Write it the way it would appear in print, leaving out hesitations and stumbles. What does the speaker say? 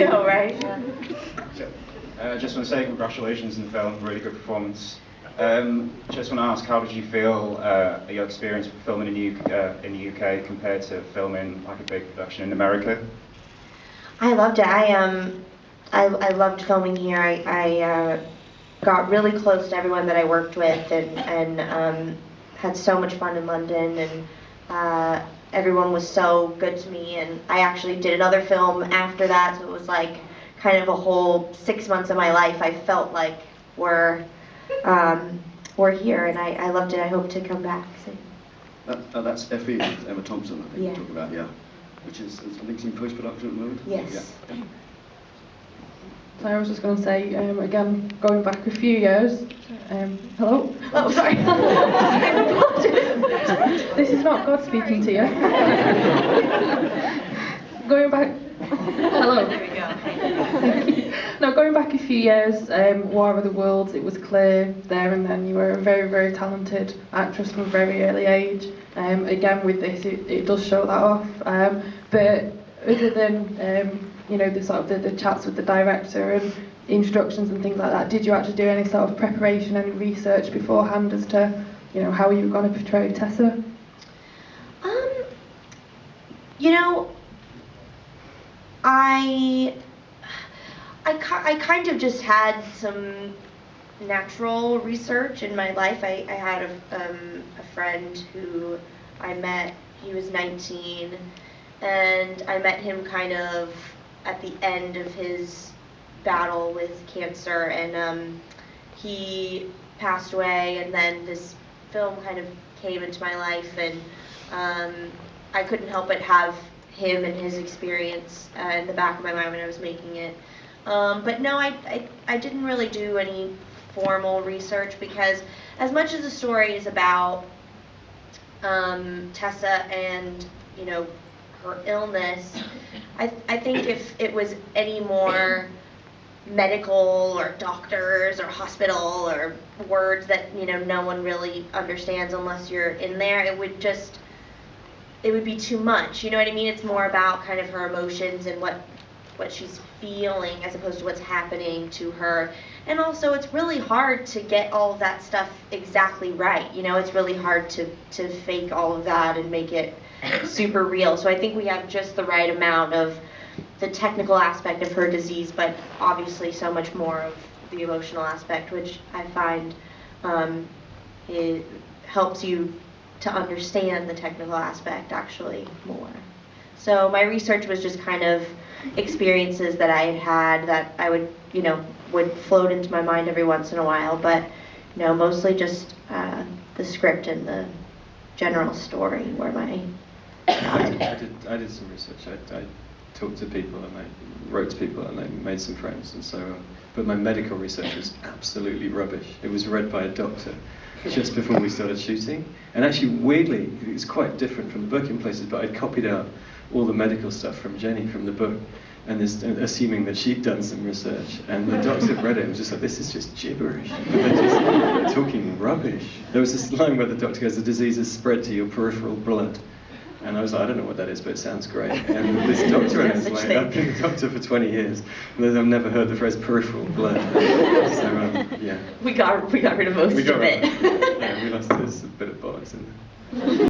know, right? I just want to say congratulations on the film, really good performance. Just want to ask, how did you feel your experience with filming in the UK compared to filming like a big production in America? I loved it. I loved filming here. I got really close to everyone that I worked with, and had so much fun in London, and everyone was so good to me. And I actually did another film after that, so it was like kind of a whole 6 months of my life. I felt like we're here, and I loved it. I hope to come back soon. That's Effie, Emma Thompson, I think Yeah. you're talking about, yeah. Which is, I think, it's in post-production at the moment? Yes. Yeah. So I was just going to say, again, going back a few years, hello? Oh, sorry. This is not God speaking to you. Going back, hello. There we go. No, going back a few years, War of the Worlds, it was clear there and then you were a very, very talented actress from a very early age. Again, with this, it does show that off. But other than you know, the sort of the chats with the director and instructions and things like that, did you actually do any sort of preparation, any research beforehand as to, you know, how you were going to portray Tessa? You know, I kind of just had some natural research in my life. I had a friend who I met. He was 19, and I met him kind of at the end of his battle with cancer, and he passed away, and then this film kind of came into my life, and I couldn't help but have him and his experience in the back of my mind when I was making it. But no, I didn't really do any formal research, because as much as the story is about Tessa and, you know, her illness, I think if it was any more medical or doctors or hospital or words that, you know, no one really understands unless you're in there, it would be too much. You know what I mean? It's more about kind of her emotions and what she's feeling as opposed to what's happening to her. And also, it's really hard to get all of that stuff exactly right. You know, it's really hard to fake all of that and make it super real. So I think we have just the right amount of the technical aspect of her disease, but obviously so much more of the emotional aspect, which I find it helps you to understand the technical aspect actually more. So my research was just kind of experiences that I had that I would, you know, would float into my mind every once in a while, but you know, mostly just the script and the general story were my guide. I did some research. I talked to people and I wrote to people and I made some friends and so on. But my medical research was absolutely rubbish. It was read by a doctor just before we started shooting. And actually, weirdly, it's quite different from the book in places, but I'd copied out all the medical stuff from Jenny from the book, and assuming that she'd done some research. And the doctor read it and was just like, this is just gibberish. They're talking rubbish. There was this line where the doctor goes, the disease is spread to your peripheral blood. And I was like, I don't know what that is, but it sounds great. And this doctor, and I was like, I've been a doctor for 20 years, and I've never heard the phrase peripheral blood. So, yeah. We got rid of most of it. Yeah, we lost this bit of bollocks in there.